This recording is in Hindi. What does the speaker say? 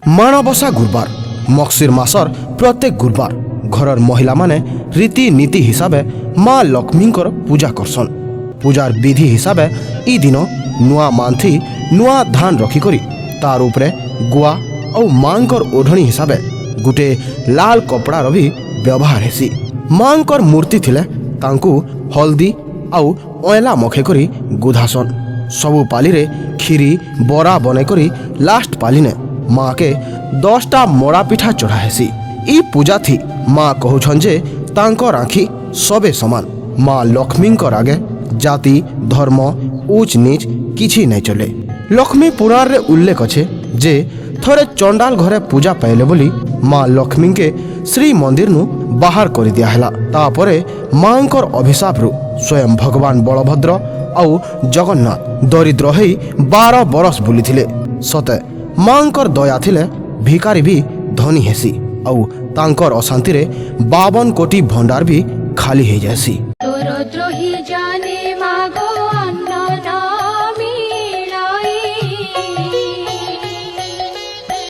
माणबसा गुरुवार मक्सिर मासर प्रत्येक गुरुवार घरर महिला माने रीतिनीति हिसाबे माँ लक्ष्मी पूजा करसन। पूजार विधि हिसाबे ई दिन नुआ मांथी नुआ धान रखिकरी तार उपरे गुआ और मांकर ओढ़णी हिसाबे गुटे लाल कपड़ार भी व्यवहार हेसी। मांकर मूर्ति थिले तांकु हल्दी आउ अयला मखे करी गुधासन। सबु पाली रे खीरी बरा बने करी लास्ट पाली ने माँ के 10टा मोड़ा पिठा चढ़ा हेसी। ई पूजा थी माँ कहूछन जे तांकर आँखी सबे समान। माँ लक्ष्मी आगे जाति धर्म ऊच नीच किछि नहीं चले। लक्ष्मी पुराण रे उल्लेख अच्छे जे थरे चंडाल घरे पूजा पाइले बोली माँ लक्ष्मी के श्री मंदिर नु बाहर कर दिया हैला। तापरे मांकर अभिशाप रु स्वयं भगवान बलभद्र आउ जगन्नाथ दरिद्र हई 12 बरस बुलीथिले। सते मांकर दया थिले भिकारी भी धनी हेसी आउ तांकर अशांति रे 52 कोटी भंडार भी खाली हो जासी।